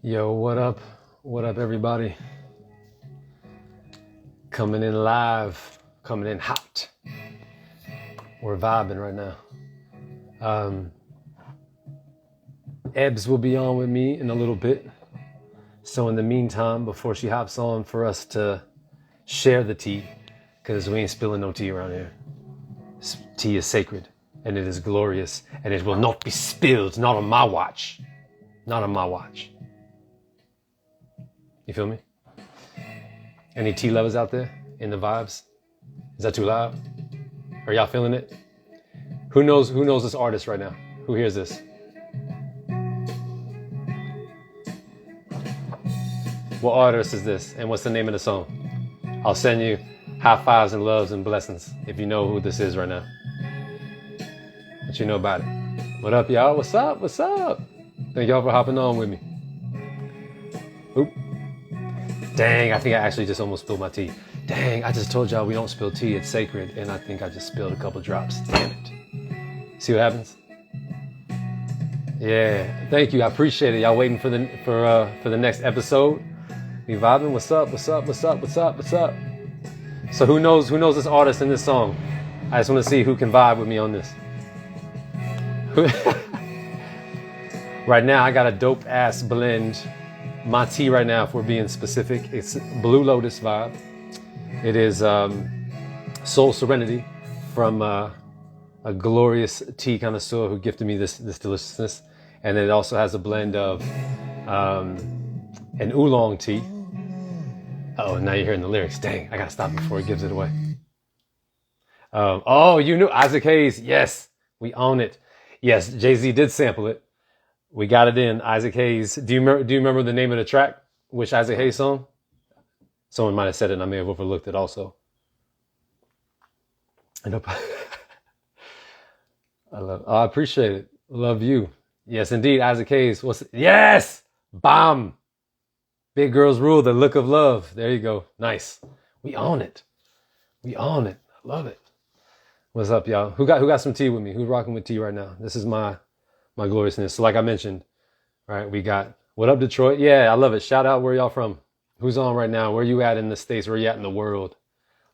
Yo, what up? What up, everybody? Coming in live, coming in hot. We're vibing right now. Ebbs will be on with me in a little bit. So in the meantime, before she hops on for us to share the tea, because we ain't spilling no tea around here. Tea is sacred, and it is glorious, and it will not be spilled, not on my watch. Not on my watch. You feel me? Any tea lovers out there in the vibes? Is that too loud? Are y'all feeling it? Who knows this artist right now? Who hears this? What artist is this? And what's the name of the song? I'll send you high fives and loves and blessings if you know who this is right now. What you know about it. What up, y'all? What's up? What's up? Thank y'all for hopping on with me. Oop. Dang, I think I actually just almost spilled my tea. Dang, I just told y'all we don't spill tea, it's sacred, and I think I just spilled a couple drops. Damn it. See what happens? Yeah, thank you, I appreciate it. Y'all waiting for the next episode? We vibing? What's up? What's up? What's up? What's up? What's up? So who knows this artist in this song? I just want to see who can vibe with me on this. Right now, I got a dope ass blend. My tea right now, if we're being specific, it's Blue Lotus vibe. It is Soul Serenity from a glorious tea connoisseur who gifted me this deliciousness. And then it also has a blend of an oolong tea. Oh, now you're hearing the lyrics. Dang, I gotta stop before he gives it away. Oh, you knew Isaac Hayes. Yes, we own it. Yes, Jay-Z did sample it. We got it in. Isaac Hayes. Do you remember the name of the track? Which Isaac Hayes song? Someone might have said it and I may have overlooked it also. I appreciate it. Love you. Yes, indeed. Isaac Hayes. Yes! Bomb! Big Girls Rule, the look of love. There you go. Nice. We own it. We own it. I love it. What's up, y'all? Who got some tea with me? Who's rocking with tea right now? This is my gloriousness. So like I mentioned, right, we got, what up, Detroit? Yeah, I love it. Shout out where y'all from. Who's on right now? Where you at in the States? Where you at in the world?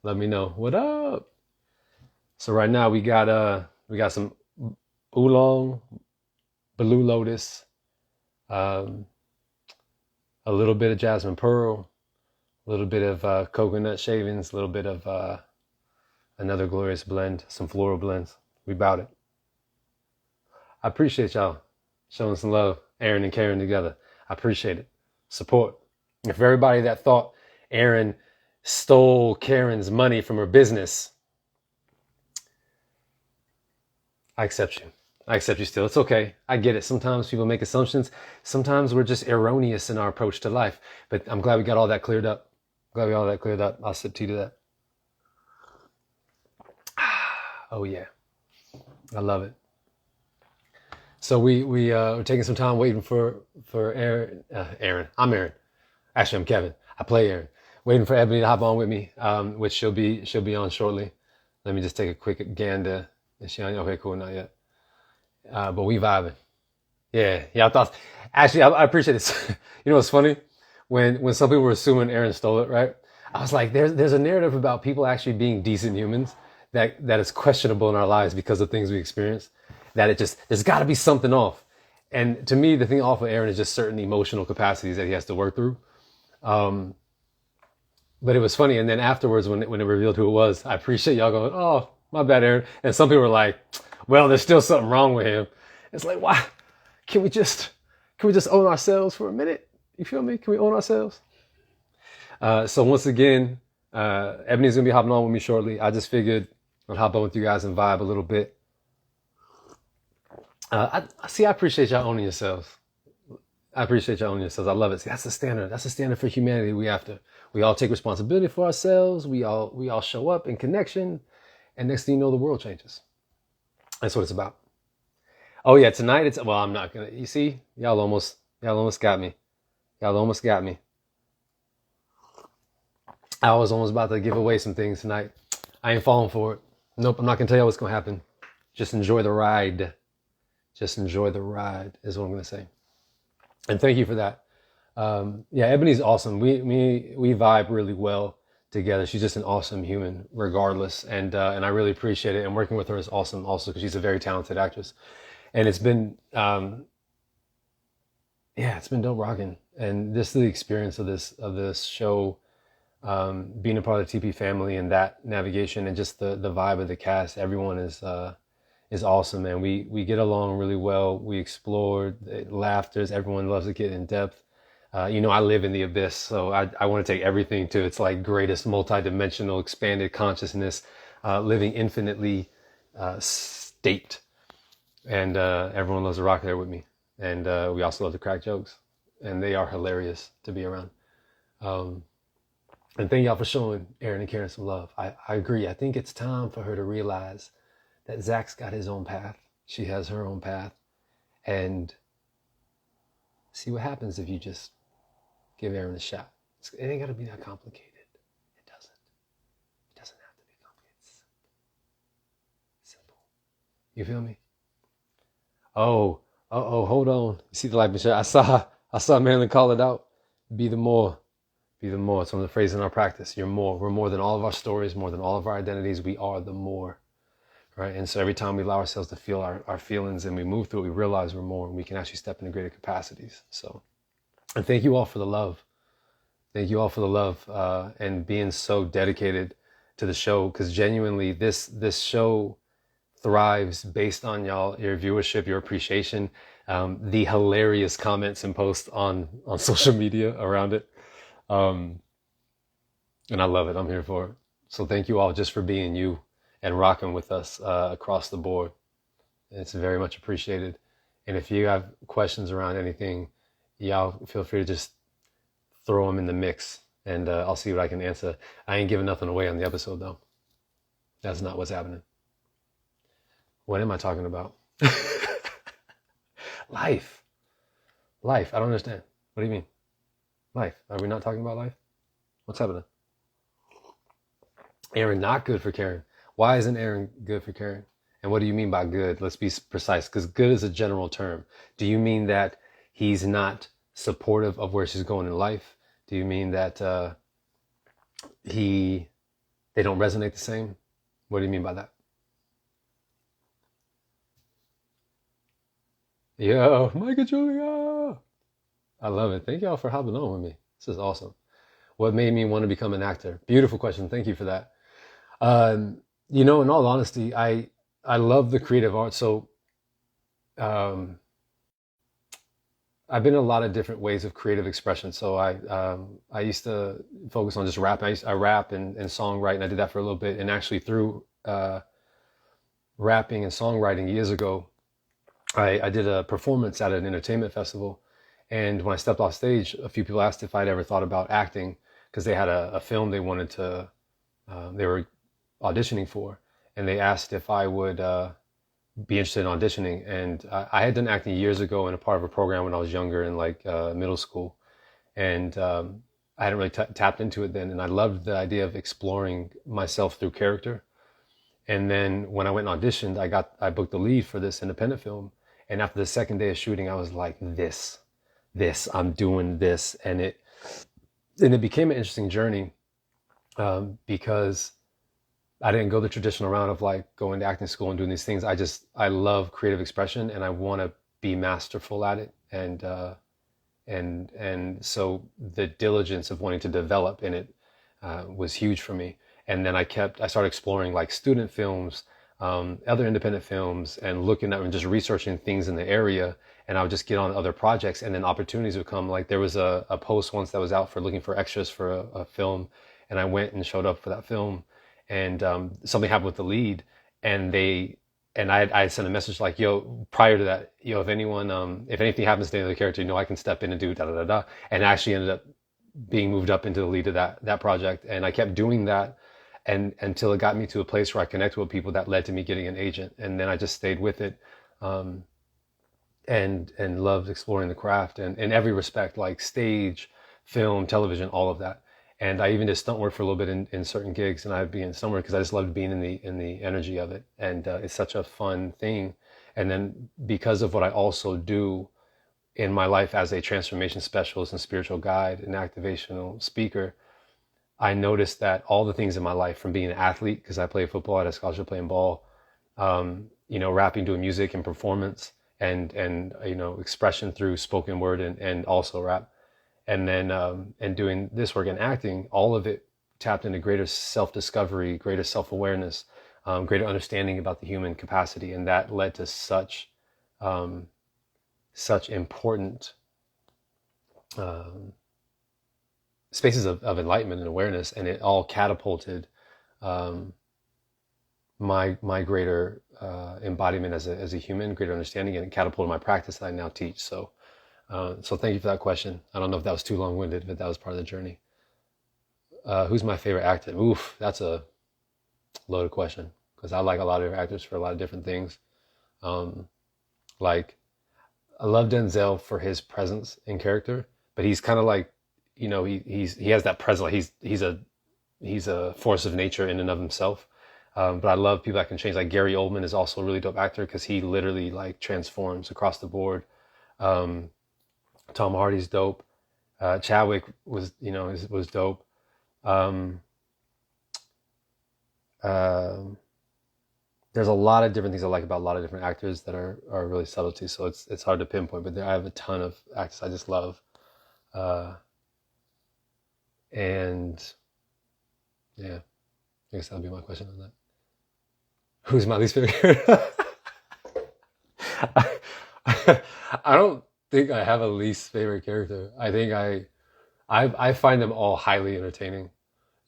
Let me know. What up? So right now we got some oolong, Blue Lotus, a little bit of jasmine pearl, a little bit of coconut shavings, a little bit of another glorious blend, some floral blends. We bout it. I appreciate y'all showing some love, Aaron and Karen together. I appreciate it. Support. And for everybody that thought Aaron stole Karen's money from her business, I accept you. I accept you still. It's okay. I get it. Sometimes people make assumptions. Sometimes we're just erroneous in our approach to life. But I'm glad we got all that cleared up. I'll sip tea to that. Oh yeah. I love it. So we're taking some time waiting for Aaron. Aaron. I'm Aaron. Actually, I'm Kevin. I play Aaron. Waiting for Ebony to hop on with me, which she'll be on shortly. Let me just take a quick gander. Is she on? Okay, cool. Not yet. But we vibing. Yeah. I thought. Actually, I appreciate this. You know what's funny? When some people were assuming Aaron stole it, right? I was like, there's a narrative about people actually being decent humans that is questionable in our lives because of things we experience. That there's got to be something off. And to me, the thing off of Aaron is just certain emotional capacities that he has to work through. But it was funny. And then afterwards, when it revealed who it was, I appreciate y'all going, oh, my bad, Aaron. And some people were like, well, there's still something wrong with him. It's like, why? Can we just own ourselves for a minute? You feel me? Can we own ourselves? So once again, Ebony's going to be hopping on with me shortly. I just figured I'd hop on with you guys and vibe a little bit. I appreciate y'all owning yourselves. I love it. See, that's the standard. That's the standard for humanity. We all take responsibility for ourselves. We all show up in connection. And next thing you know, the world changes. That's what it's about. Oh yeah, tonight I'm not gonna, you see, y'all almost got me. I was almost about to give away some things tonight. I ain't falling for it. Nope, I'm not gonna tell you what's gonna happen. Just enjoy the ride. Just enjoy the ride is what I'm going to say. And thank you for that. Yeah, Ebony's awesome. We vibe really well together. She's just an awesome human, regardless, and I really appreciate it. And working with her is awesome, also because she's a very talented actress. And it's been yeah, it's been dope rocking. And this is the experience of this show, being a part of the TP family and that navigation and just the vibe of the cast. Everyone is awesome, man. We get along really well. We explore laughters. Everyone loves to get in depth. I live in the abyss, so I want to take everything to its like greatest multi-dimensional expanded consciousness, living infinitely state. And everyone loves to rock there with me. And we also love to crack jokes, and they are hilarious to be around. Um, and thank y'all for showing Aaron and Karen some love. I agree. I think it's time for her to realize that Zach's got his own path. She has her own path. And see what happens if you just give Aaron a shot. It ain't got to be that complicated. It doesn't. It doesn't have to be complicated. It's simple. You feel me? Oh, hold on. You see the light, Michelle? I saw Marilyn call it out. Be the more. Be the more. It's one of the phrases in our practice. You're more. We're more than all of our stories, more than all of our identities. We are the more. Right? And so every time we allow ourselves to feel our feelings and we move through it, we realize we're more and we can actually step into greater capacities. So, and thank you all for the love. Thank you all for the love and being so dedicated to the show, because genuinely this show thrives based on your viewership, your appreciation, the hilarious comments and posts on social media around it. And I love it. I'm here for it. So thank you all just for being you and rocking with us across the board. It's very much appreciated. And if you have questions around anything, y'all feel free to just throw them in the mix, and I'll see what I can answer. I ain't giving nothing away on the episode, though. That's not what's happening. What am I talking about? Life. Life. I don't understand. What do you mean? Life. Are we not talking about life? What's happening? Aaron, not good for Karen. Why isn't Aaron good for Karen? And what do you mean by good? Let's be precise, because good is a general term. Do you mean that he's not supportive of where she's going in life? Do you mean that they don't resonate the same? What do you mean by that? Yo, Micah Julia! I love it. Thank y'all for hopping on with me. This is awesome. What made me want to become an actor? Beautiful question. Thank you for that. In all honesty, I love the creative arts. So I've been in a lot of different ways of creative expression. So I used to focus on just rap. I rap and songwrite, and I did that for a little bit. And actually through rapping and songwriting years ago, I did a performance at an entertainment festival. And when I stepped off stage, a few people asked if I'd ever thought about acting, because they had a film they wanted to, they were auditioning for. And they asked if I would be interested in auditioning. And I had done acting years ago in a part of a program when I was younger in like middle school. And I hadn't really tapped into it then. And I loved the idea of exploring myself through character. And then when I went and auditioned, I booked the lead for this independent film. And after the second day of shooting, I was like, I'm doing this. And it became an interesting journey because I didn't go the traditional route of like going to acting school and doing these things. I love creative expression, and I want to be masterful at it. And so the diligence of wanting to develop in it was huge for me. And then I started exploring like student films, other independent films, and looking at and just researching things in the area. And I would just get on other projects, and then opportunities would come. Like there was a post once that was out for looking for extras for a film, and I went and showed up for that film. And something happened with the lead, and I sent a message like, yo, prior to that, yo, if anything happens to the other character, I can step in and do da da da da. And I actually ended up being moved up into the lead of that project, and I kept doing that, and until it got me to a place where I connected with people that led to me getting an agent, and then I just stayed with it, and loved exploring the craft and in every respect, like stage, film, television, all of that. And I even did stunt work for a little bit in certain gigs, and I'd be in stunt work because I just loved being in the energy of it, and it's such a fun thing. And then because of what I also do in my life as a transformation specialist and spiritual guide and activational speaker, I noticed that all the things in my life, from being an athlete, because I played football, I had a scholarship playing ball, rapping, doing music and performance, and expression through spoken word and also rap, and then and doing this work and acting, all of it tapped into greater self-discovery, greater self-awareness, greater understanding about the human capacity, and that led to such important spaces of enlightenment and awareness, and it all catapulted my greater embodiment as a human, greater understanding, and it catapulted my practice that I now teach. So thank you for that question. I don't know if that was too long-winded, but that was part of the journey. Who's my favorite actor? Oof, that's a loaded question, because I like a lot of actors for a lot of different things. Like, I love Denzel for his presence in character, but he's kind of like, he has that presence. Like he's a force of nature in and of himself. But I love people that can change. Like Gary Oldman is also a really dope actor, because he literally like transforms across the board. Tom Hardy's dope. Chadwick was dope. There's a lot of different things I like about a lot of different actors that are really subtle too. So it's hard to pinpoint, but I have a ton of actors I just love. And yeah, I guess that'll be my question on that. Who's my least favorite character? I don't think I have a least favorite character. I think I find them all highly entertaining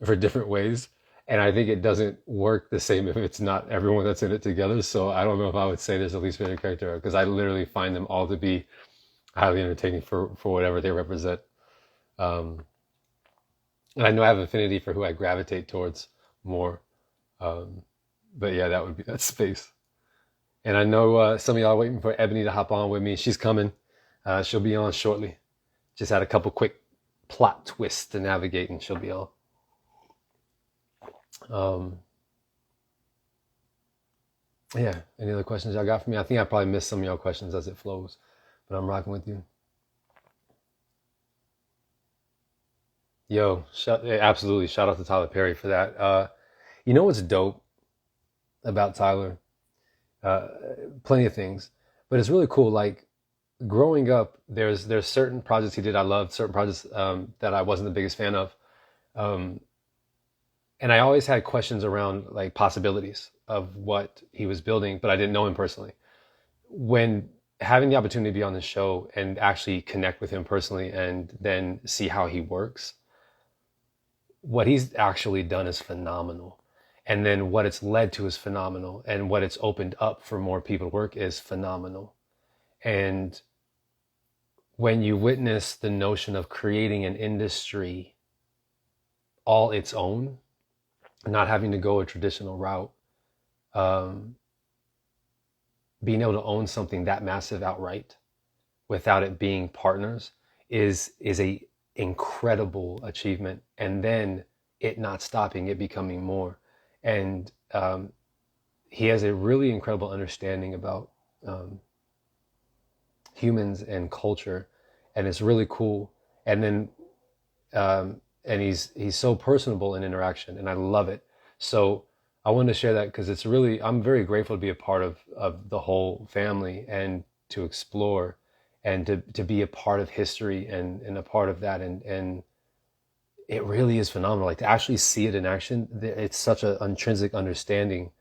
for different ways. And I think it doesn't work the same if it's not everyone that's in it together. So I don't know if I would say there's a least favorite character, because I literally find them all to be highly entertaining for whatever they represent. And I know I have affinity for who I gravitate towards more. But yeah, that would be that space. And I know some of y'all are waiting for Ebony to hop on with me. She's coming. She'll be on shortly. Just had a couple quick plot twists to navigate, and she'll be on. Yeah, any other questions y'all got for me? I think I probably missed some of y'all questions as it flows, but I'm rocking with you. Yo, absolutely. Shout out to Tyler Perry for that. You know what's dope about Tyler? Plenty of things, but it's really cool. Like, growing up, there's certain projects he did I loved, certain projects that I wasn't the biggest fan of. And I always had questions around like possibilities of what he was building, but I didn't know him personally. When having the opportunity to be on the show and actually connect with him personally and then see how he works, what he's actually done is phenomenal. And then what it's led to is phenomenal. And what it's opened up for more people to work is phenomenal. And when you witness the notion of creating an industry all its own, not having to go a traditional route, being able to own something that massive outright without it being partners is a incredible achievement. And then it not stopping, it becoming more. And he has a really incredible understanding about humans and culture, and it's really cool. And then and he's so personable in interaction, and I love it. So I wanted to share that because it's really, I'm very grateful to be a part of the whole family, and to explore and to be a part of history and a part of that. And it really is phenomenal. Like, to actually see it in action, it's such an intrinsic understanding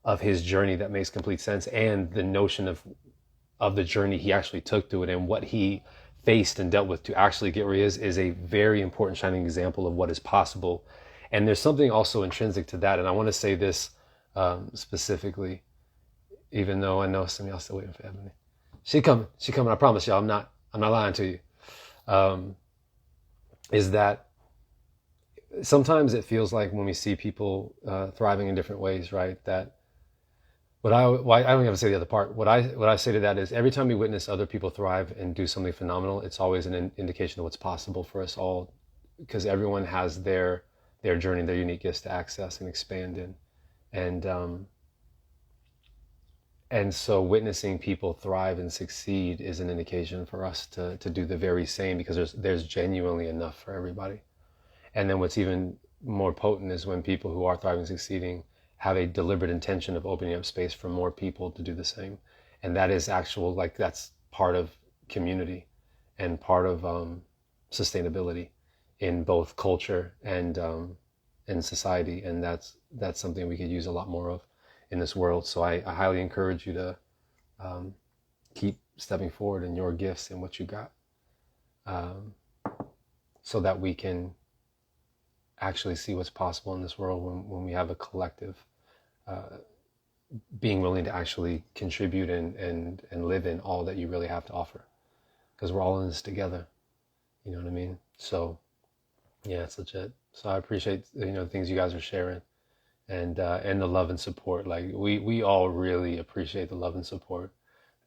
of his journey that makes complete sense, and the notion of the journey he actually took to it, and what he faced and dealt with to actually get where he is a very important shining example of what is possible. And there's something also intrinsic to that. And I want to say this specifically, even though I know some of y'all still waiting for Ebony. She coming. I promise y'all. I'm not lying to you. Is that sometimes it feels like when we see people thriving in different ways, right? That I don't even have to say the other part. What I say to that is, every time we witness other people thrive and do something phenomenal, it's always an indication of what's possible for us all, because everyone has their journey, their unique gifts to access and expand in. And And so witnessing people thrive and succeed is an indication for us to do the very same, because there's genuinely enough for everybody. And then what's even more potent is when people who are thriving and succeeding have a deliberate intention of opening up space for more people to do the same. And that is actual, like, that's part of community and part of sustainability in both culture and in society. And that's something we could use a lot more of in this world. So I highly encourage you to keep stepping forward in your gifts and what you got, so that we can actually see what's possible in this world when we have a collective being willing to actually contribute and live in all that you really have to offer, because we're all in this together. You know what I mean? So yeah, it's legit. So I appreciate, the things you guys are sharing, and the love and support. Like we all really appreciate the love and support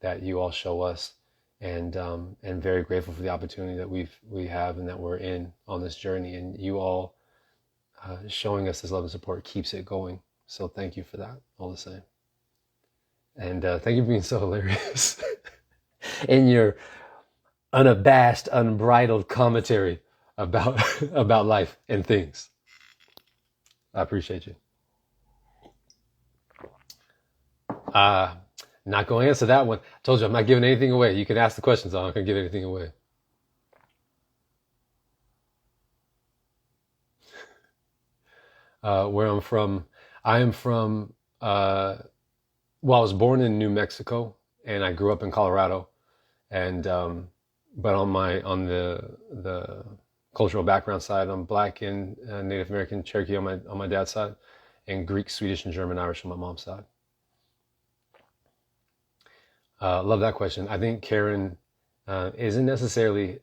that you all show us, and very grateful for the opportunity that we have and that we're in on this journey, and you all showing us this love and support keeps it going. So thank you for that, all the same. And thank you for being so hilarious in your unabashed, unbridled commentary about about life and things. I appreciate you. Not going to answer that one. I told you I'm not giving anything away. You can ask the questions. I'm not going to give anything away. Where I'm from, I am from. Well, I was born in New Mexico, and I grew up in Colorado, and but on the cultural background side, I'm Black and Native American Cherokee on my dad's side, and Greek, Swedish, and German Irish on my mom's side. Love that question. I think Karen isn't necessarily.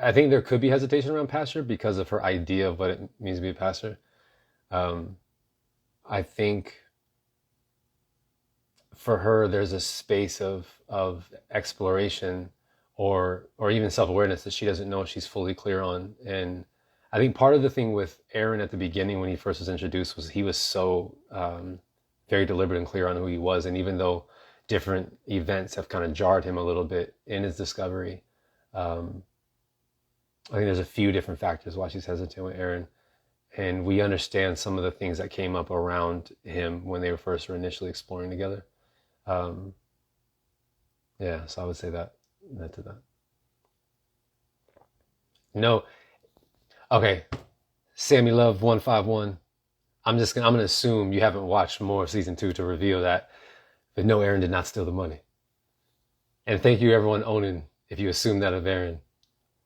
I think there could be hesitation around pastor because of her idea of what it means to be a pastor. I think for her, there's a space of exploration or even self-awareness that she doesn't know she's fully clear on. And I think part of the thing with Aaron at the beginning when he first was introduced was he was so very deliberate and clear on who he was. And even though different events have kind of jarred him a little bit in his discovery, I think there's a few different factors why she's hesitant with Aaron. And we understand some of the things that came up around him when they were initially exploring together. Yeah, so I would say that to that. No, okay. Sammy Love 151. I'm gonna assume you haven't watched more of season 2 to reveal that. But no, Aaron did not steal the money. And thank you everyone owning if you assume that of Aaron.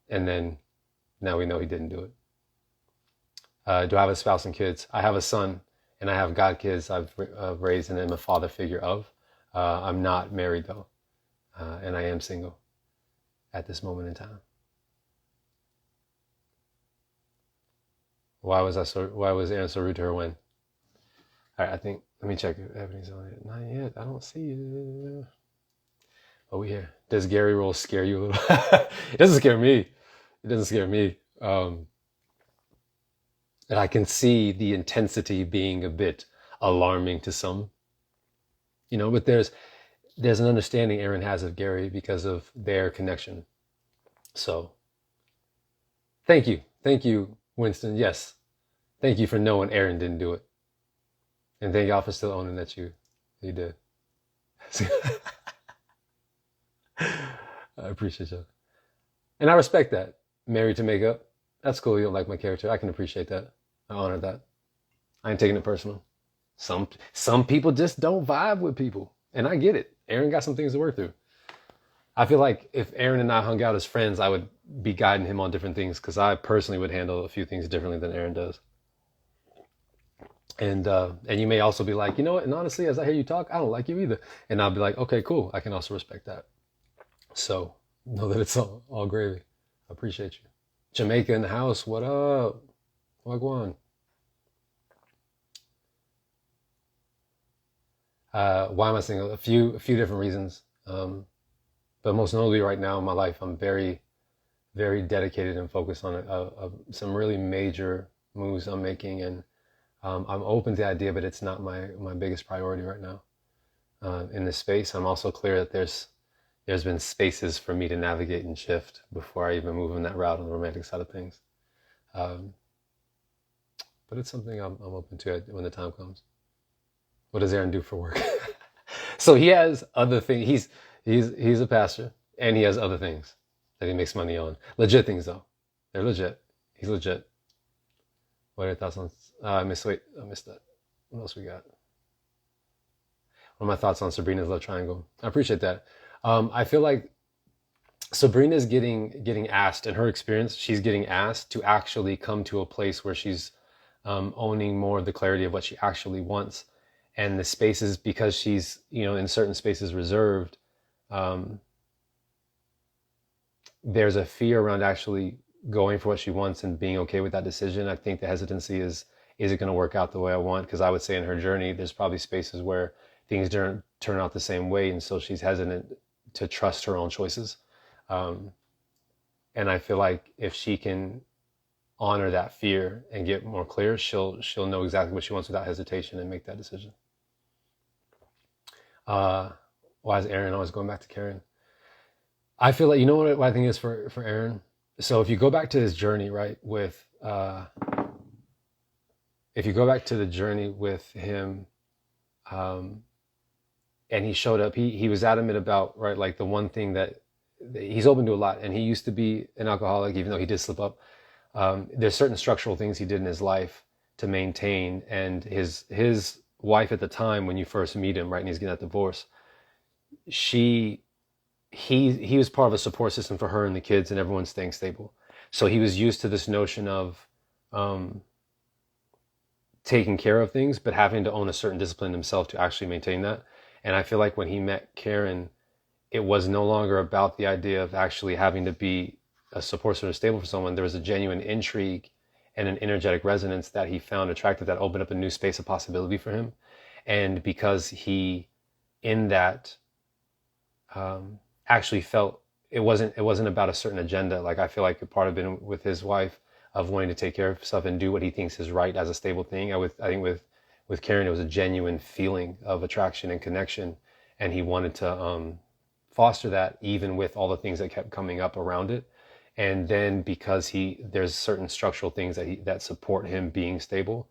And then now we know he didn't do it. Do I have a spouse and kids? I have a son, and I have godkids I've raised and am a father figure of. I'm not married though, and I am single at this moment in time. Why was Aaron so rude to her when? All right, I think, let me check if Ebony's on it. Not yet, I don't see it. Oh, we here. Does Gary roll scare you a little? It doesn't scare me. It doesn't scare me. And I can see the intensity being a bit alarming to some, but there's an understanding Aaron has of Gary because of their connection. So thank you, Winston. Yes, thank you for knowing Aaron didn't do it, and thank y'all for still owning that you did. I appreciate you, and I respect that. Married to make up. That's cool. You don't like my character. I can appreciate that. I honor that. I ain't taking it personal. Some people just don't vibe with people, and I get it. Aaron got some things to work through. I feel like if Aaron and I hung out as friends, I would be guiding him on different things because I personally would handle a few things differently than Aaron does. And you may also be like, you know what? And honestly, as I hear you talk, I don't like you either. And I'll be like, okay, cool. I can also respect that. So know that it's all gravy. I appreciate you. Jamaica in the house. What up? Wagwan. Why am I single? A few different reasons. But most notably right now in my life, I'm very, very dedicated and focused on some really major moves I'm making. And I'm open to the idea, but it's not my biggest priority right now. in this space. I'm also clear that there's been spaces for me to navigate and shift before I even move in that route on the romantic side of things. Um, but it's something I'm open to when the time comes. What does Aaron do for work? So he has other things. He's a pastor, and he has other things that he makes money on. Legit things though. They're legit. He's legit. What are your thoughts on? I missed that. What else we got? What are my thoughts on Sabrina's love triangle? I appreciate that. I feel like Sabrina's getting asked, in her experience, she's getting asked to actually come to a place where she's owning more of the clarity of what she actually wants. And the spaces, because she's, in certain spaces reserved, there's a fear around actually going for what she wants and being okay with that decision. I think the hesitancy is it going to work out the way I want? Because I would say in her journey, there's probably spaces where things don't turn out the same way. And so she's hesitant to trust her own choices. And I feel like if she can honor that fear and get more clear, she'll know exactly what she wants without hesitation and make that decision. Why is Aaron always going back to Karen? I feel like, what I think is for Aaron? So if you go back to his journey, right, if you go back to the journey with him, and he showed up, he was adamant about, right, like the one thing that he's open to a lot, and he used to be an alcoholic, even though he did slip up. There's certain structural things he did in his life to maintain, and his wife at the time, when you first meet him, right, and he's getting that divorce, he was part of a support system for her and the kids and everyone staying stable. So he was used to this notion of taking care of things, but having to own a certain discipline himself to actually maintain that. And I feel like when he met Karen, it was no longer about the idea of actually having to be a support system stable for someone. There was a genuine intrigue and an energetic resonance that he found attractive, that opened up a new space of possibility for him. And because he, in that, actually felt it wasn't about a certain agenda. Like, I feel like a part of it with his wife of wanting to take care of stuff and do what he thinks is right as a stable thing. I think with Karen, it was a genuine feeling of attraction and connection, and he wanted to foster that even with all the things that kept coming up around it. And then because there's certain structural things that support him being stable,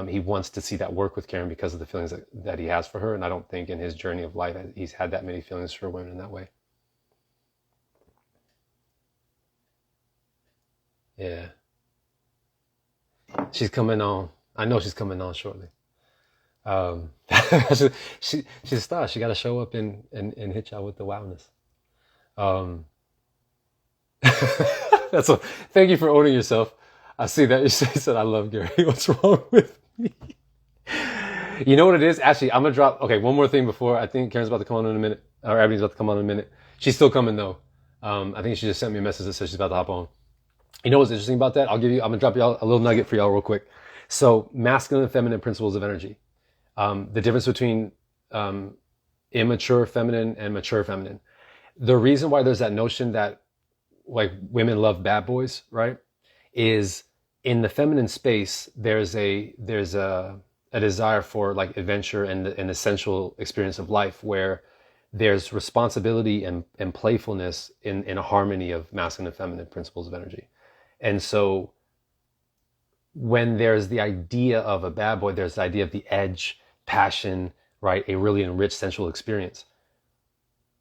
he wants to see that work with Karen because of the feelings that he has for her. And I don't think in his journey of life he's had that many feelings for women in that way. Yeah. She's coming on. I know she's coming on shortly. She's a star. She got to show up and hit y'all with the wildness. Um, Thank you for owning yourself. I see that you said, I love Gary. What's wrong with me? You know what it is? Actually, I'm going to drop, okay, one more thing before. I think Karen's about to come on in a minute, or Ebony's about to come on in a minute. She's still coming though. I think she just sent me a message that says she's about to hop on. You know what's interesting about that? I'm going to drop y'all a little nugget for y'all real quick. So masculine and feminine principles of energy. The difference between immature feminine and mature feminine. The reason why there's that notion that like women love bad boys, right, is in the feminine space, there's a desire for like adventure and an essential experience of life where there's responsibility and playfulness in a harmony of masculine and feminine principles of energy. And so when there's the idea of a bad boy, there's the idea of the edge, passion, right? A really enriched sensual experience.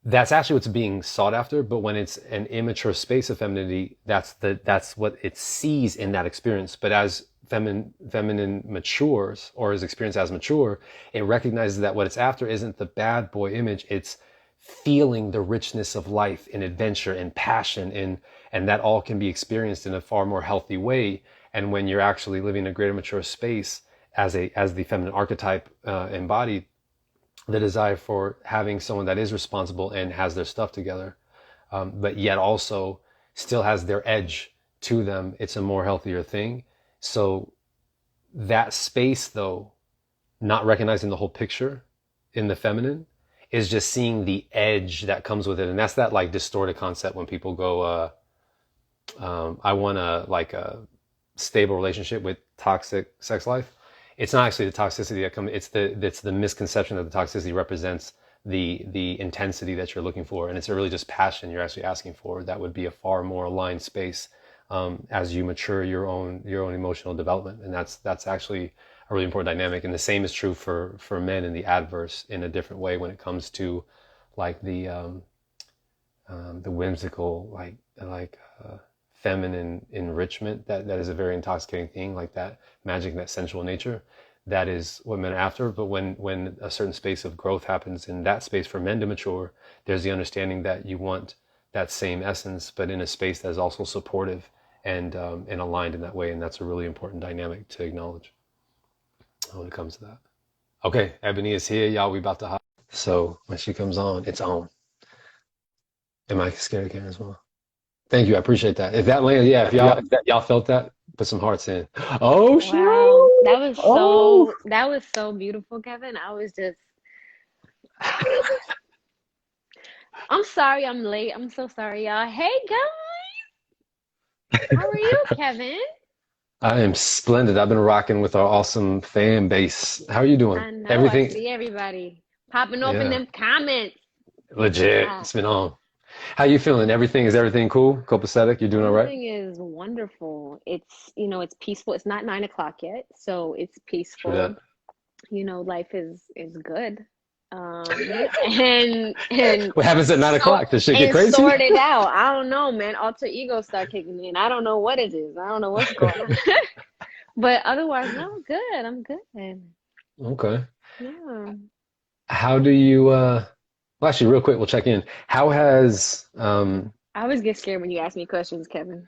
That's actually what's being sought after. But when it's an immature space of femininity, that's what it sees in that experience. But as feminine matures, or is experienced as mature, it recognizes that what it's after isn't the bad boy image. It's feeling the richness of life in adventure and passion, and that all can be experienced in a far more healthy way. And when you're actually living in a greater mature space as the feminine archetype embodied, the desire for having someone that is responsible and has their stuff together, but yet also still has their edge to them, it's a more healthier thing. So that space, though, not recognizing the whole picture in the feminine, is just seeing the edge that comes with it. And that's that like distorted concept when people go, I want a stable relationship with toxic sex life. It's not actually the toxicity that comes, it's the misconception that the toxicity represents the intensity that you're looking for, and it's really just passion you're actually asking for. That would be a far more aligned space as you mature your own emotional development, and that's actually a really important dynamic. And the same is true for men in the adverse in a different way when it comes to like the whimsical feminine enrichment that is a very intoxicating thing, like that magic, that sensual nature. That is what men are after. But when a certain space of growth happens in that space for men to mature, there's the understanding that you want that same essence, but in a space that is also supportive and aligned in that way. And that's a really important dynamic to acknowledge when it comes to that. Okay, Ebony is here, y'all. We about to hop. So when she comes on, it's on. Am I scared of Karen as well? Thank you. I appreciate that. If that landed, yeah, if y'all felt that, put some hearts in. Oh Wow, shoot! Oh, that was so beautiful, Kevin. I was just I'm sorry I'm late. I'm so sorry, y'all. Hey guys, how are you, Kevin? I am splendid. I've been rocking with our awesome fan base. How are you doing? I know, I Everything? see everybody popping off in Yeah, them comments. legit. Ah, It's been on. How you feeling? Everything cool? Copacetic? You doing all right? everything is wonderful. It's peaceful. It's not 9 o'clock yet, so it's True peaceful. that. Life is good. And What happens at nine so o'clock? Does shit get and crazy? sort it out. I don't know, man. Alter ego start kicking in. I don't know what it is. I don't know what's going on. But otherwise, no, I'm good. I'm good. Okay. Yeah. How do you well actually real quick we'll check in. How has I always get scared when you ask me questions, Kevin.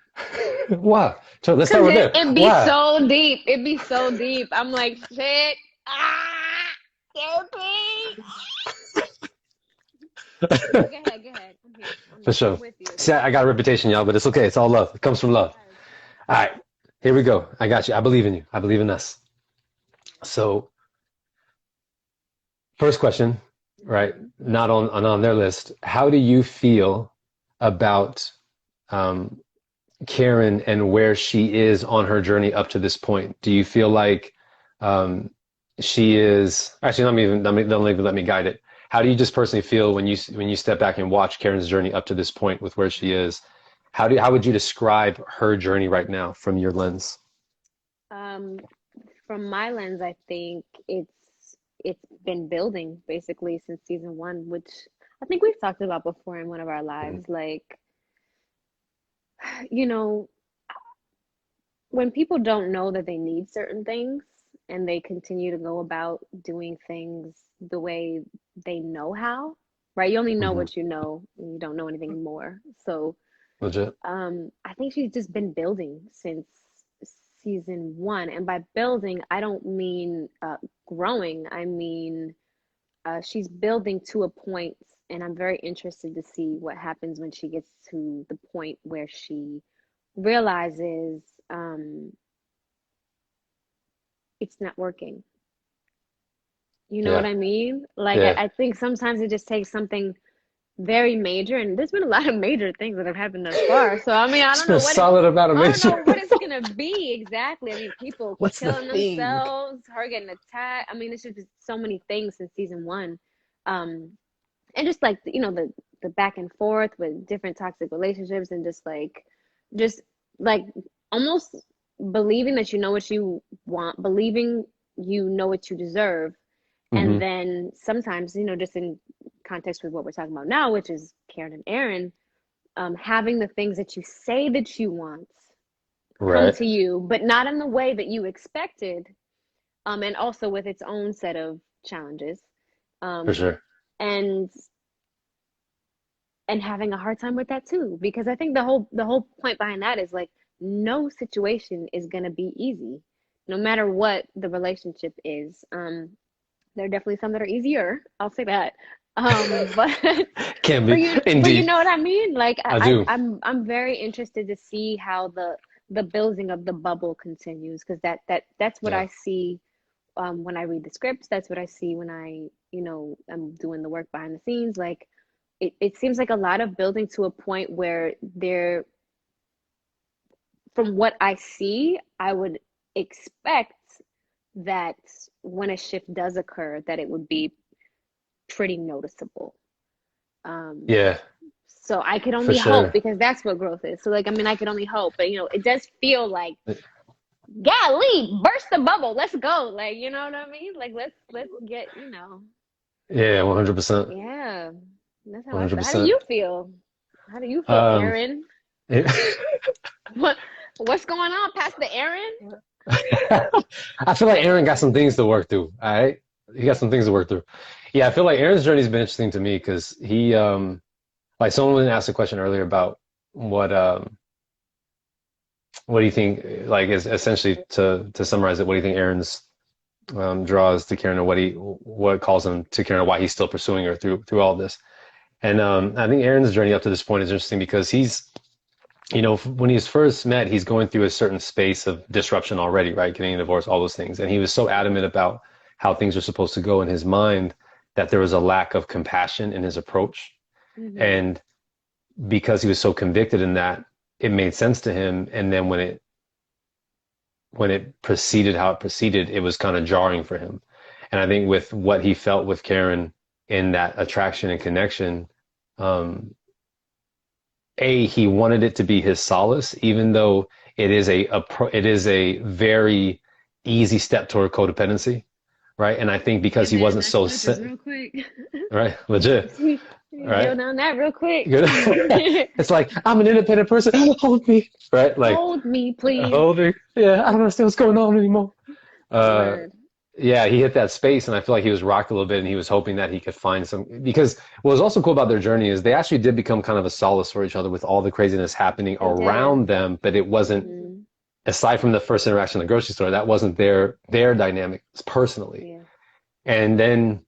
why? So let's start Cause right it, there. it be Why? so deep. It be so deep. I'm like, shit. Ah, therapy. But go ahead, go ahead. I'm here. For I'm sure. with you. See, I got a reputation, y'all, but it's okay. It's all love. It comes from love. Yes. All right, here we go. I got you. I believe in you. I believe in us. So, first question, right? Hmm. Not on their list. How do you feel about um, Karen and where she is on her journey up to this point? Do you feel like um, she is actually? Don't even let me guide it. How do you just personally feel when you step back and watch Karen's journey up to this point with where she is? How would you describe her journey right now from your lens? Um, from my lens, I think it's been building basically since season one, which I think we've talked about before in one of our Mhm. lives. Like, you know, when people don't know that they need certain things and they continue to go about doing things the way they know how, right? You only know Mhm. what you know, and you don't know anything more. So, Legit. I think she's just been building since season one. And by building, I don't mean growing. I mean she's building to a point, and I'm very interested to see what happens when she gets to the point where she realizes um, it's not working. You know what Yeah. I mean? Like, Yeah. I think sometimes it just takes something very major, and there's been a lot of major things that have happened thus far. So, I mean, It's been a solid amount of I don't know major. what it's gonna be exactly. I mean, people What's the killing thing? themselves, her getting attacked. I mean, it's just so many things since season one. Um, and just like the back and forth with different toxic relationships and just like almost believing that you know what you want, believing you know what you deserve, and Hmm. then sometimes just in context with what we're talking about now, which is Karen and Aaron, having the things that you say that you want come Right. to you, but not in the way that you expected, and also with its own set of challenges, For um, sure. and having a hard time with that too, because I think the whole point behind that is like no situation is going to be easy, no matter what the relationship is. There are definitely some that are easier, I'll say that. But Can but be. you Indeed. know what I mean, like I do. I'm very interested to see how the building of the bubble continues, because that's what Yeah. I see when I read the scripts. That's what I see when I'm doing the work behind the scenes. Like it seems like a lot of building to a point where they're, from what I see, I would expect that when a shift does occur, that it would be pretty noticeable. Um, Yeah, so I could for only hope, sure. because that's what growth is. So like, I mean, I could only hope, but it does feel like, golly, burst the bubble. Let's go. Like, you know what I mean? Like, let's get, Yeah, 100%. yeah. That's how I feel. How do 100%. you feel? How do you feel, Um, Aaron? it- What what's going on, Pastor Aaron? I feel like Aaron got some things to work through. All right, he got some things to work through. Yeah, I feel like Aaron's journey's been interesting to me because like someone asked a question earlier about what, what do you think, like, is essentially to summarize it, what do you think Aaron's draws to Karen, or what calls him to Karen, or why he's still pursuing her through all this? And I think Aaron's journey up to this point is interesting because when he's first met, he's going through a certain space of disruption already, right? Getting a divorce, all those things. And he was so adamant about how things are supposed to go in his mind that there was a lack of compassion in his approach. Mm-hmm. And because he was so convicted in that, it made sense to him. And then when it proceeded how it proceeded, it was kind of jarring for him. And I think with what he felt with Karen in that attraction and connection, um, he wanted it to be his solace, even though it is a very easy step toward codependency, right? And I think Hey because he man, wasn't that's so focus real quick. right, legit, Build right? on that real quick. Good. It's like I'm an independent person. Hold me, right? Like Hold me, please. hold me. Yeah, I don't understand what's going on anymore. Uh, Word. yeah, he hit that space, and I feel like he was rocked a little bit, and he was hoping that he could find some. Because what was also cool about their journey is they actually did become kind of a solace for each other with all the craziness happening They did. around them, but it wasn't, Hmm. aside from the first interaction in the grocery store, that wasn't their dynamic personally. Yeah. And then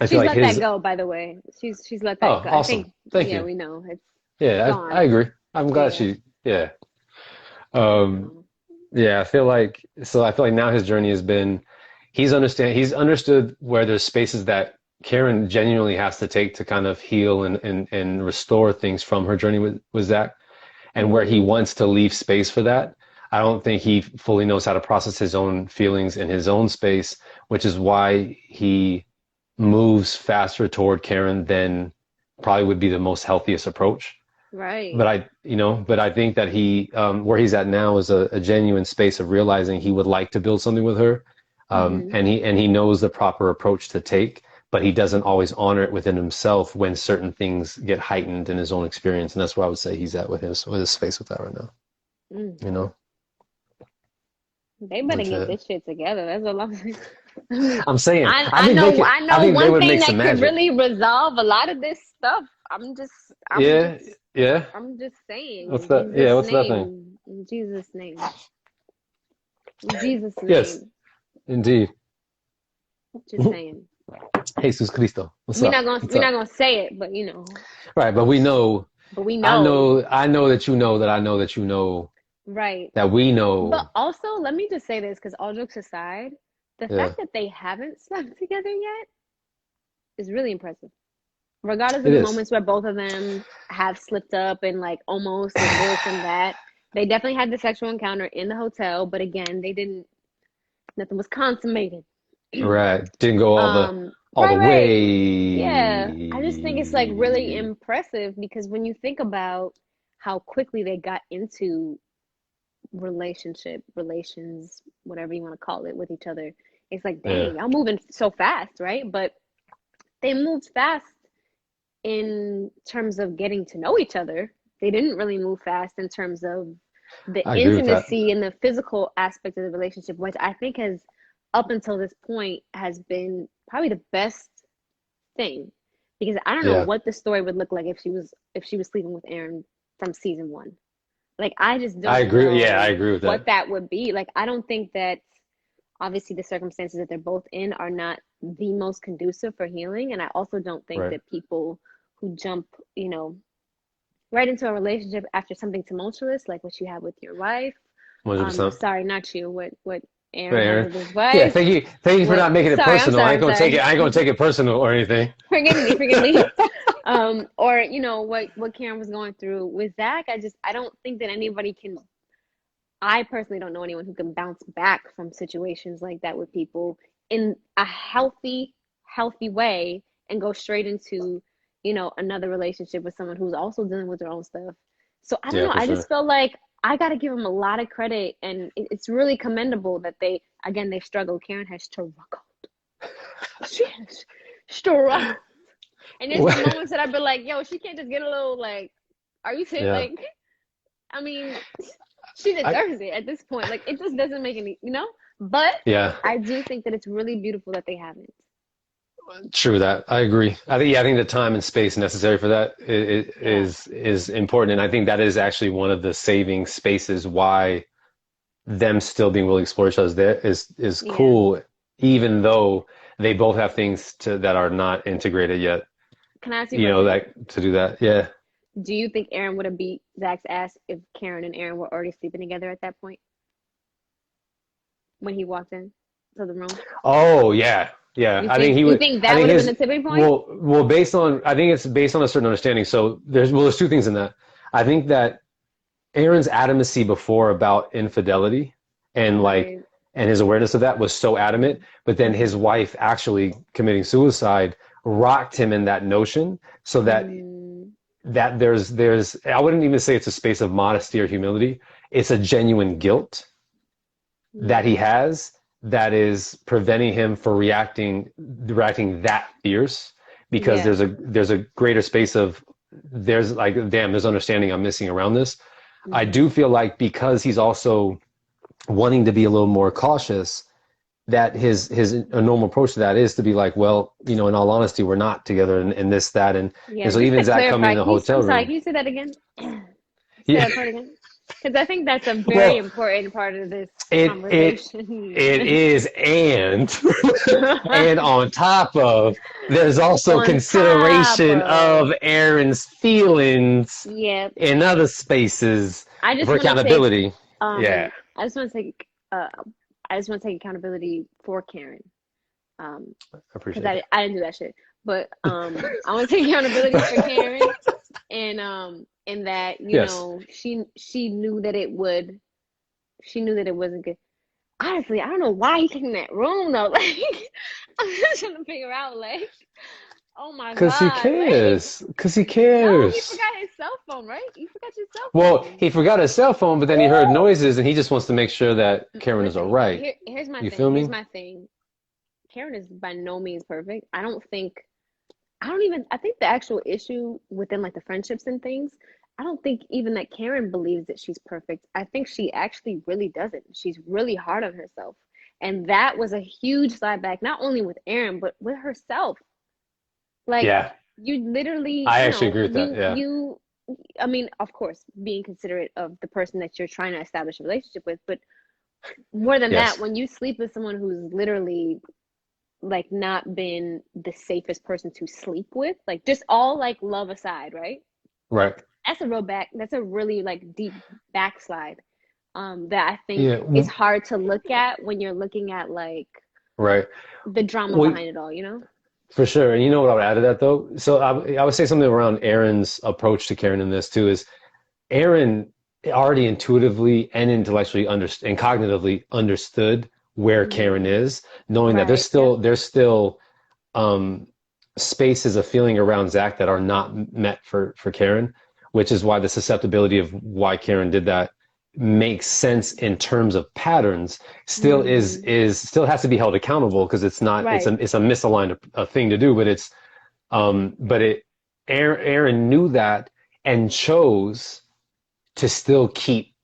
I feel She's like let that his. go, by the way. She's let that Oh, go. I awesome! think, Thank yeah, you. we know it's Yeah, I gone. agree. I'm glad Yeah. she. Yeah. I Um, know. yeah, I feel like now his journey has been he's understood where there's spaces that Karen genuinely has to take to kind of heal and restore things from her journey with Zach, and where he Hmm. wants to leave space for that. I don't think he fully knows how to process his own feelings in his own space, which is why he moves faster toward Karen than probably would be the most healthiest approach. Right. But I think that where he's at now is a genuine space of realizing he would like to build something with her, Hmm. and he knows the proper approach to take, but he doesn't always honor it within himself when certain things get heightened in his own experience, and that's where I would say he's at with his space with that right now. Mm. You know, They better get legit. this shit together. That's all I'm saying. I mean, I'm saying, I I I think they know could. I I know think they one would thing make some that could magic. really resolve a lot of this stuff. I'm just I'm Yeah, just yeah. I'm just saying, What's in that? Yeah, Jesus' what's that thing? name. In Jesus' name. In Jesus' Yes, name. indeed. Just saying. Jesus Cristo. What's We're not up? gonna What's we're not up? gonna say it, but Right, but we know. but we I know. know. I know that you know that I know that you know Right. that we But know. also, let me just say this, because all jokes aside, the Yeah, fact that they haven't slept together yet is really impressive. Regardless of it the is. moments where both of them have slipped up and like almost and this and that, they definitely had the sexual encounter in the hotel, but again, they didn't, nothing was consummated. Right. Didn't go all the Right. Yeah. I just think it's like really way. impressive, because when you think about how quickly they got into relations, whatever you want to call it, with each other, it's like, Yeah. dang, y'all moving so fast, right? But they moved fast in terms of getting to know each other. They didn't really move fast in terms of the I agree with that. intimacy and the physical aspect of the relationship, which I think has, up until this point, has been probably the best thing. Because I don't know Yeah. what the story would look like if she was sleeping with Aaron from season one. Like, I just I don't agree. Yeah, I know agree with what that. that would be. Like, I don't think that, obviously, the circumstances that they're both in are not the most conducive for healing. And I also don't think Right. that people who jump, you know, right into a relationship after something tumultuous, like what you had with your wife. 100%. Sorry, not you. What Right, Aaron had Aaron. with his Yeah, wife. thank you. Thank you for What? not making it Sorry, I'm personal. I sorry. ain't I'm gonna take it. sorry. I ain't gonna take it personal or anything. Forgive me. Forgive me. Or what Karen was going through with Zach. I don't think that anybody can. I personally don't know anyone who can bounce back from situations like that with people in a healthy way, and go straight into, another relationship with someone who's also dealing with their own stuff. So I don't Yeah, know. for I sure. just feel like I got to give them a lot of credit, and it's really commendable that they struggled. Karen has struggled. She has struggled. And there's been moments that I've been like, yo, she can't just get a little like, are you saying Yeah. like, I mean, she I deserves it at this point. Like, it just doesn't make any. But yeah, I do think that it's really beautiful that they haven't. true that. I agree. I think the time and space necessary for that Yeah. is important, and I think that is actually one of the saving spaces why them still being willing to explore each other's there is Yeah. cool, even though they both have things that are not integrated yet. Can I ask you a question? That to do that. Yeah. Do you think Aaron would have beat Zach's ass if Karen and Aaron were already sleeping together at that point when he walked in to the room? Oh yeah, yeah. You I think think he you would. think I that would think have been his the tipping point? based on I think it's based on a certain understanding. So there's two things in that. I think that Aaron's adamacy before about infidelity and like Right. and his awareness of that was so adamant, but then his Mm-hmm. wife actually committing suicide rocked him in that notion so that Mm, there's I wouldn't even say it's a space of modesty or humility. It's a genuine guilt that he yeah. has that is preventing him from reacting that fierce because Yeah. there's a greater space of there's like damn there's understanding I'm missing around this. I Mm-hmm. do feel like because he's also wanting to be a little more cautious that his a normal approach to that is to be like, well, in all honesty, we're not together and this, that, and Yeah. so Just even to Zach coming clarify, in the hotel I'm sorry, room. can you say that again? Say Yeah, that part again. Because I think that's a very well, important part of this it it conversation. is and on top of there's also On top consideration of, of Aaron's feelings yeah, in other spaces I just for want to take, accountability. Yeah, I just want to take, I just want to take accountability for Karen. Um, I because appreciate I didn't do that shit. But I want to take accountability for Karen, and that yes. she knew that it wasn't good. Honestly, I don't know why he came in that room though. Like, I'm just trying to figure out, like, oh my Because he God, like, cares. Because he no, he cares. forgot his cell phone, right? You forgot your cell Well, phone. he forgot his cell phone, but then he heard noises and he just wants to make sure that Karen is all Listen, right. here's my You thing. feel Here's me? my thing. Karen is by no means perfect. I think the actual issue within like the friendships and things, I don't think even that Karen believes that she's perfect. I think she actually really doesn't. She's really hard on herself. And that was a huge slide back, not only with Aaron, but with herself. Like, Yeah, you literally, I actually agree with that. Yeah. I mean, of course, being considerate of the person that you're trying to establish a relationship with, but more than that, Yes. when you sleep with someone who's literally like not been the safest person to sleep with, like just all like love aside, right? Right. That's a really like deep backslide that I think Yeah. is hard to look at when you're looking at like Right. the drama Well, behind it all. for sure. And you know what I would add to that though? So I would say something around Aaron's approach to Karen in this too is Aaron already intuitively and intellectually and cognitively understood where Karen Mm, is, knowing that right. Yep. there's still um, spaces of feeling around Zach that are not met for Karen, which is why the susceptibility of why Karen did that makes sense in terms of patterns. Still Mm, still has to be held accountable because it's not right. it's a misaligned thing to do, but but it Aaron knew that and chose to still keep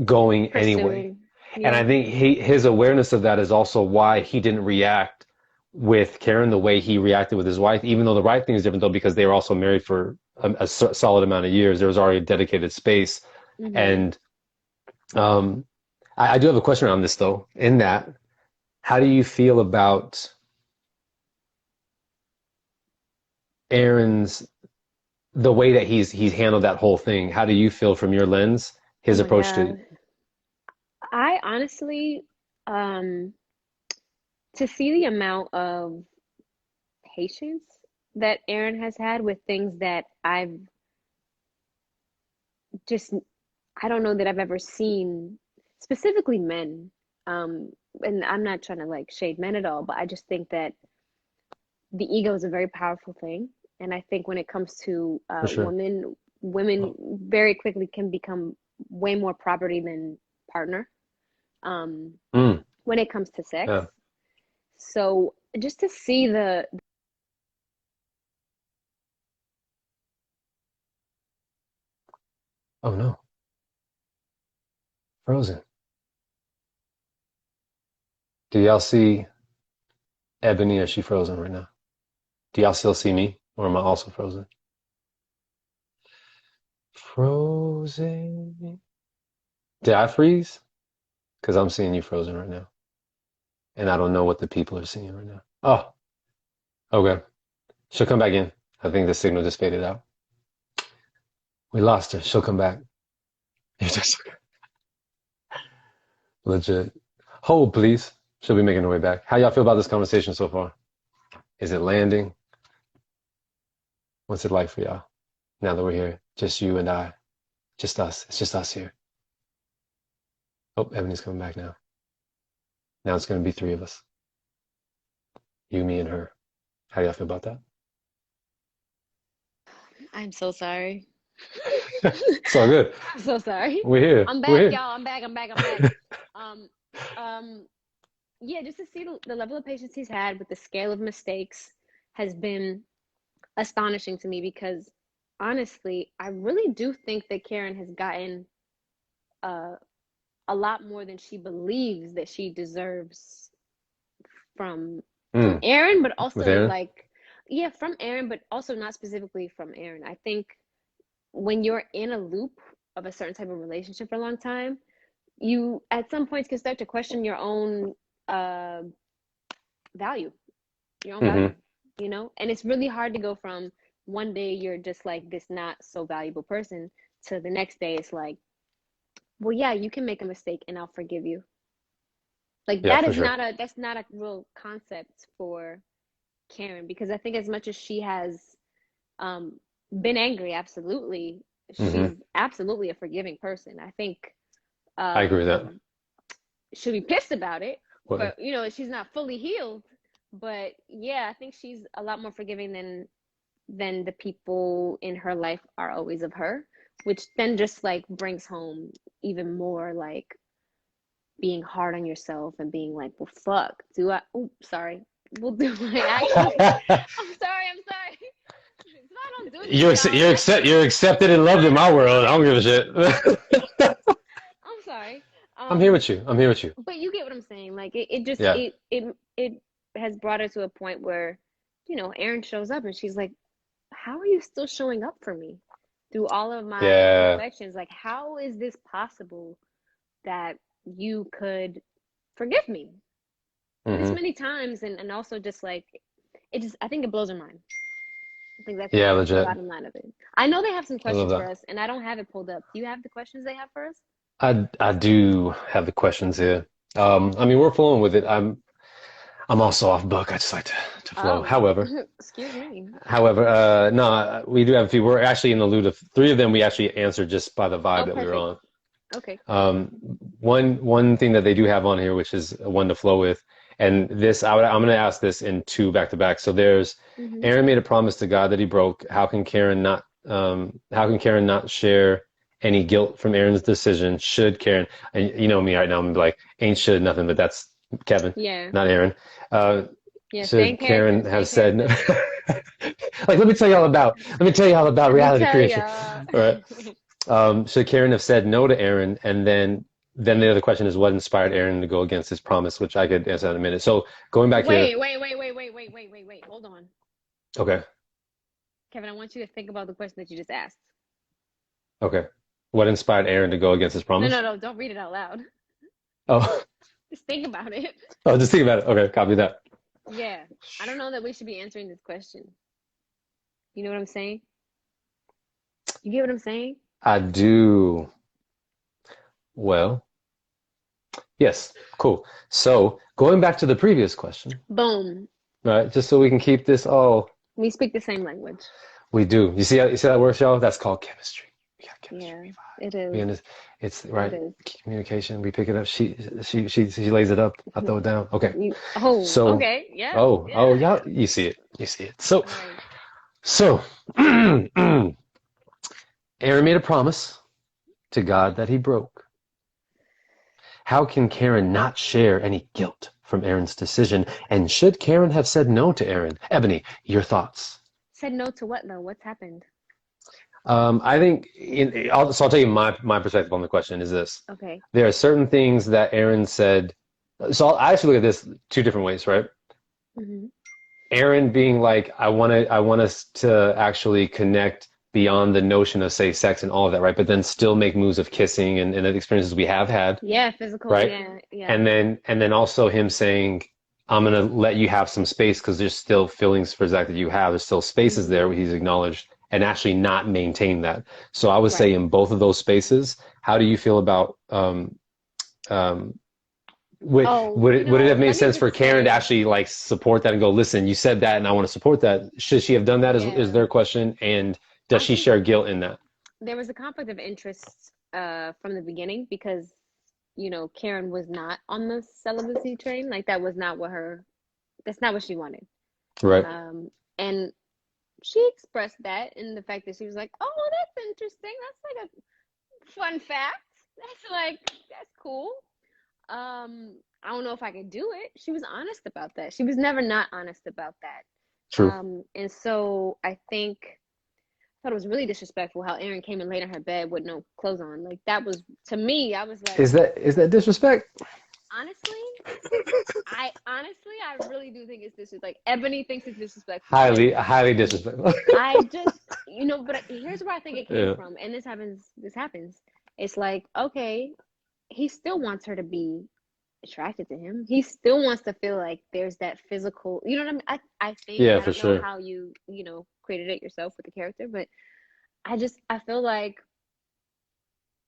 going anyway. Pursuing. And Yeah. I think his awareness of that is also why he didn't react with Karen the way he reacted with his wife, even though the right thing is different though, because they were also married for solid amount of years. There was already a dedicated space. Mm-hmm. And um, I do have a question around this though, in that, how do you feel about Aaron's, the way that he's handled that whole thing? How do you feel from your lens, Oh his my approach to, God. I honestly, um, to see the amount of patience that Aaron has had with things that just, I don't know that I've ever seen, specifically men. Um, and I'm not trying to like shade men at all, but I just think that the ego is a very powerful thing, and I think when it comes to For sure. women Oh, very quickly can become way more property than partner. Um, mm, when it comes to sex. yeah. So just to see the Oh no, frozen. Do y'all see Ebony? Or is she frozen right now? Do y'all still see me, or am I also frozen? Frozen. Did I freeze? Because I'm seeing you frozen right now, and I don't know what the people are seeing right now. Oh, okay. She'll come back in. I think the signal just faded out. We lost her. She'll come back. You just legit. Hold, please. She'll be making her way back. How y'all feel about this conversation so far? Is it landing? What's it like for y'all now that we're here? Just you and I. Just us. It's just us here. Oh, Ebony's coming back now. Now it's going to be three of us. You, me, and her. How y'all feel about that? I'm so sorry. It's all good. I'm so sorry. We're here. I'm We're back, here. y'all. I'm back. Um, um, yeah, just to see the level of patience he's had with the scale of mistakes has been astonishing to me because honestly, I really do think that Karen has gotten uh, a lot more than she believes that she deserves from Mm. Aaron, but With also Aaron? like yeah, from Aaron, but also not specifically from Aaron. I think when you're in a loop of a certain type of relationship for a long time, you at some points can start to question your own uh value, your own Mm-hmm. value, you know? And it's really hard to go from one day you're just like this not so valuable person to the next day it's like, well, yeah, you can make a mistake and I'll forgive you. Like Yeah, for sure. that's not a real concept for Karen because I think as much as she has um been angry, absolutely, Mm-hmm. she's absolutely a forgiving person. I think I agree with that. um she'll be pissed about it What? for she's not fully healed, but yeah, I think she's a lot more forgiving than the people in her life are always of her, which then just like brings home even more like being hard on yourself and being like, well, fuck, do I? Oh, sorry. Well, do I actually? I'm sorry. It's not I don't do this to y'all. You're accepted and loved in my world. I don't give a shit. I'm sorry. I'm here Um, with you. I'm here with you. but you get what I'm saying. Like it just Yeah. it has brought her to a point where, Erin shows up and she's like, how are you still showing up for me through all of my Yeah. imperfections? Like, how is this possible that you could forgive me this Mm-hmm. many times? And also just like, I think it blows her mind. I think Yeah, that's the legit. bottom line of it. I know they have some I love questions for that. us, and I don't have it pulled up. Do you have the questions they have for us? I do have the questions here. I mean, we're flowing with it. I'm also off book. I just like to flow. Oh, However, excuse me. no, we do have a few. We're actually in the loop of three of them. We actually answered just by the vibe Oh, that we were perfect. on. Okay. Um, one thing that they do have on here, which is one to flow with, and this I'm going to ask this in two back to back. So there's Mm-hmm. Aaron made a promise to God that he broke. How can Karen not share any guilt from Aaron's decision? Should Karen, and you know me right now, I'm gonna be like, ain't should nothing, but that's Kevin, Yeah. not Aaron. Uh, Yeah. Stay in should character. Karen Stay have in said no? character. Like, let me tell you all about Let me reality tell creation. y'all. All right. Should Karen have said no to Aaron? And then the other question is what inspired Aaron to go against his promise, which I could answer in a minute. So going back here, Wait. Hold on. okay, Kevin, I want you to think about the question that you just asked. okay. What inspired Aaron to go against his No, no, promise? no. Don't read it out loud. Oh, Just think about it. oh, just think about it. Okay, copy that. Yeah. I don't know that we should be answering this question. You know what I'm saying? You get what I'm saying? I do. Well, yes, cool. So going back to the previous question, Boom. right? Just so we can keep this all We speak the same language. we do. You see how that works, y'all? That's called chemistry. We got chemistry. Yeah, We it vibe. We is. understand. It's It right. is. Communication. We pick it up. She lays it up. I throw it down. Okay. You, oh, So, okay. Yeah, oh, yeah. yeah. You see it. You see it. So, Right. so Aaron made a promise to God that he broke. How can Karen not share any guilt from Aaron's decision? And should Karen have said no to Aaron? Ebony, your thoughts? Said no to what though? What's happened? I think, so I'll tell you my perspective on the question is this. Okay. There are certain things that Aaron said. So I actually look at this two different ways, right? Hmm. Aaron being like, I want us to actually connect beyond the notion of say sex and all of that, right? But then still make moves of kissing and the experiences we have had, Yeah, physical. right? Yeah, yeah. And then also him saying, I'm gonna let you have some space because there's still feelings for Zach that you have. There's still spaces there Hmm. where he's acknowledged and actually not maintain that. So I would say Right. in both of those spaces, how do you feel about um, Oh, would it have made let me sense for just Karen to say, actually like support that and go, listen, you said that and I want to support that. Should she have done that is yeah. their question. And does I she think share guilt in that? there was a conflict of interest from the beginning because, Karen was not on the celibacy train. Like that was not that's not what she wanted. Right. Um, and she expressed that in the fact that she was like, "Oh, that's interesting. That's like a fun fact. That's cool. I don't know if I could do it." She was honest about that. She was never not honest about that. True. And so I thought it was really disrespectful how Erin came and laid in her bed with no clothes on. Like that was to me, I was like, Is that disrespect? honestly, I really do think it's disrespect. Like Ebony thinks it's disrespectful too. Highly disrespectful. I just, but here's where I think it came Yeah. from, and this happens. It's like, okay, he still wants her to be attracted to him. He still wants to feel like there's that physical, you know what I mean? I think, Yeah, I for don't know sure. how you created it yourself with the character, but I feel like,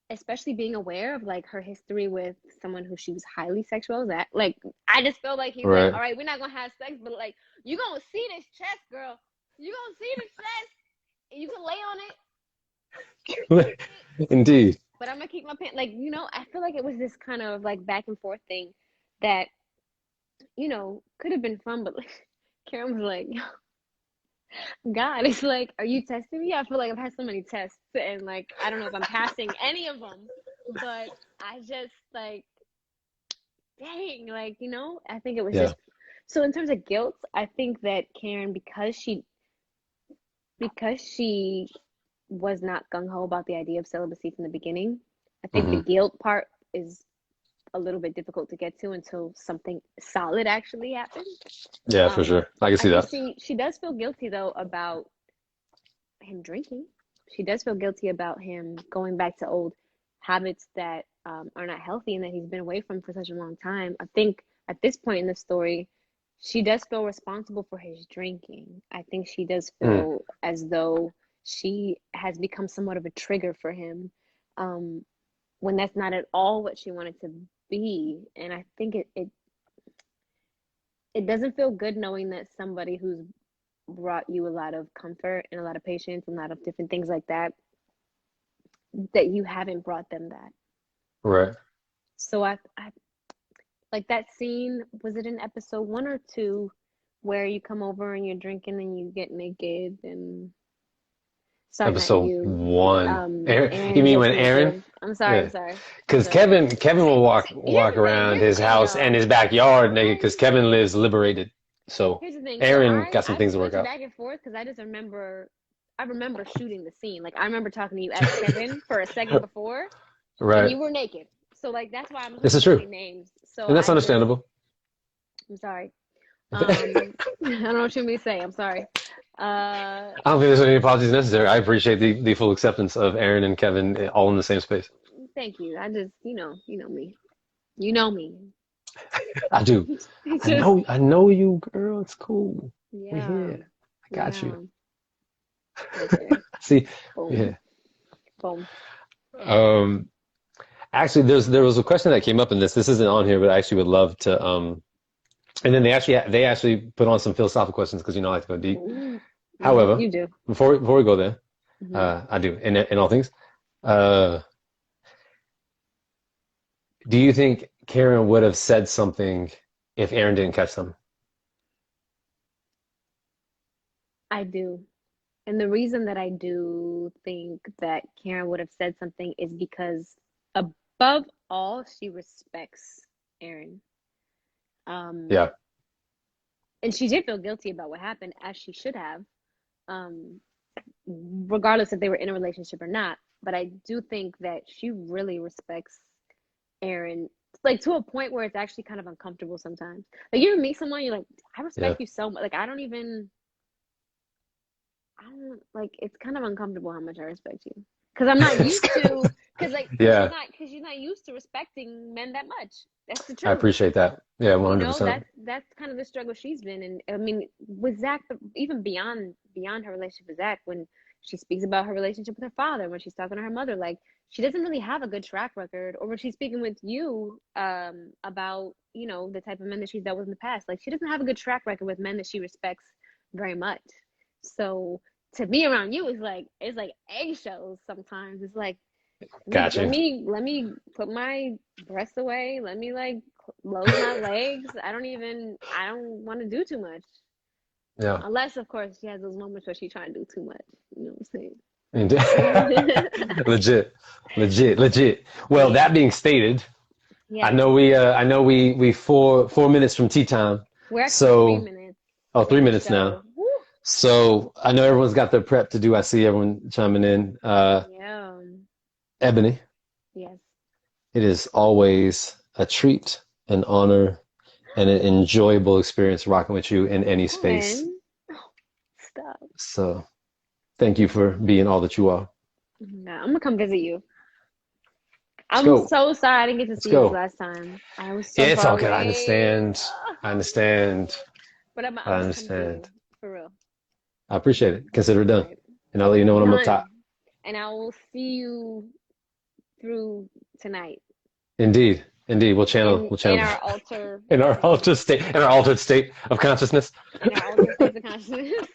especially being aware of like her history with someone who she was highly sexual, that like I just feel like he's like, Right. all right, we're not gonna have sex, but like you gonna see this chest, girl. You gonna see the chest, and you can lay on it. Indeed. But I'm gonna keep my pants. Like I feel like it was this kind of like back and forth thing that could have been fun, but like Karen was like, God, it's like, are you testing me? I feel like I've had so many tests, and like I don't know if I'm passing any of them, but I just like, dang, like I think it was Yeah. just so in terms of guilt. I think that Karen, because she was not gung ho about the idea of celibacy from the beginning. I think the Hmm. guilt part is a little bit difficult to get to until something solid actually happens. Yeah, for Um, sure. I can I see think that. she does feel guilty though about him drinking. She does feel guilty about him going back to old habits that are not healthy and that he's been away from for such a long time. I think at this point in the story, she does feel responsible for his drinking. I think she does Mm. feel as though she has become somewhat of a trigger for him, um, when that's not at all what she wanted to be. And I think it doesn't feel good knowing that somebody who's brought you a lot of comfort and a lot of patience and a lot of different things like that you haven't brought them that. Right. So I like that scene. Was it in episode one or two where you come over and you're drinking and you get naked and sorry, not Episode you. one. You Aaron mean gets when Aaron? naked. I'm sorry. I'm Yeah. sorry. I'm Because sorry. Kevin will Here's walk the thing. around Here's the his thing, house and though. his backyard naked I because Kevin lives liberated. So Here's the thing. So Aaron I got some I things to work switched out. back and forth because I remember shooting the scene. Like I remember talking to you as Kevin for a second before, and Right. you were naked. So like that's why I'm This is true. remembering names. So And that's understandable. I'm sorry. I I don't know what you want me to say. I'm sorry. Uh, don't think there's any apologies necessary. I appreciate the full acceptance of Aaron and Kevin all in the same space. Thank you. I just, you know me. You know me. I do. It's just, I know you, girl. It's cool. We yeah, here. I got you. yeah. Okay. See, Boom, yeah. boom. Um, actually, there was a question that came up in this. This isn't on here, but I actually would love to. And then they actually put on some philosophical questions because I like to go deep. Ooh. However, You do. before we go there, Hmm. I do in all things. Uh, do you think Karen would have said something if Aaron didn't catch them? I do. And the reason that I do think that Karen would have said something is because above all, she respects Aaron. Um, Yeah, and she did feel guilty about what happened, as she should have, um, regardless if they were in a relationship or not. But I do think that she really respects Aaron, like to a point where it's actually kind of uncomfortable sometimes. Like you meet someone, you're like, I yeah. respect you so much. Like I don't like it's kind of uncomfortable how much I respect you. Because I'm not It's used to, yeah, because she's not used to respecting men that much. That's the I truth. appreciate that. Yeah, You know, 100%. that's kind of the struggle she's been in. I mean, with Zach, but even beyond her relationship with Zach, when she speaks about her relationship with her father, when she's talking to her mother, like she doesn't really have a good track record. Or when she's speaking with you, about the type of men that she's dealt with in the past, like she doesn't have a good track record with men that she respects very much. So to be around you is like it's like eggshells sometimes. It's like let me Got let you. me let me put my breasts away. Let me like close my legs. I don't want to do too much. Yeah. Unless of course she has those moments where she's trying to do too much. You know what Indeed. I'm saying? Legit, legit, legit. Well, Yeah. that being stated, Yes. I know we 4 minutes from tea time. We're actually three So, minutes oh, three in the minutes now. show. Woo. So I know everyone's got their prep to do. I see everyone chiming in. Yeah. Ebony, Yes. it is always a treat, an honor, and an enjoyable experience rocking with you in any space. When? Oh, stop. So thank you for being all that you are. No, I'm gonna come visit you. Let's I'm go. so sorry I didn't get to Let's see you this go. last time. I was Yeah, so it's far all good. I away. understand. I understand. But I'm I gonna come see understand. you for real. I appreciate it. Consider it All done. right. And I'll let you know when I'm up top. Done. And I will see you through tonight Indeed. Indeed. We'll in channel our altar in our altered state of consciousness. in our altar states of consciousness.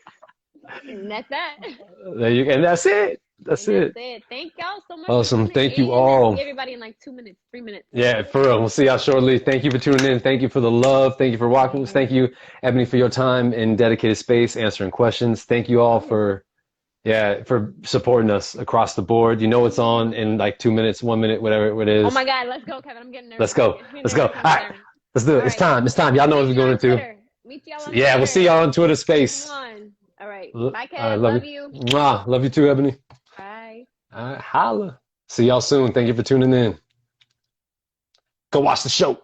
And that's that. And that's it. That's And that's it. it. Thank y'all so much for Awesome. tuning Thank you in. And we'll all. see everybody in like 2 minutes, 3 minutes. Yeah, for real. We'll see y'all shortly. Thank you for tuning in. Thank you for the love. Thank you for walking. Yeah. Thank you, Ebony, for your time and dedicated space answering questions. Thank you all Yeah. for supporting us across the board. You know it's on in like 2 minutes, 1 minute, whatever it Oh is. my God, let's go, Kevin. I'm getting Let's nervous. go. I'm getting Let's go. nervous. All I'm getting right. nervous. Let's do All it. It's right. time. It's time. Y'all know what Meet we're me going on into. Twitter. Meet y'all on Yeah, we'll see Twitter. y'all on Twitter Come space. on. All right. Bye, I Kev. love Love you. you. Mwah. Love you too, Ebony. Bye. All right. Holla. See y'all soon. Thank you for tuning in. Go watch the show.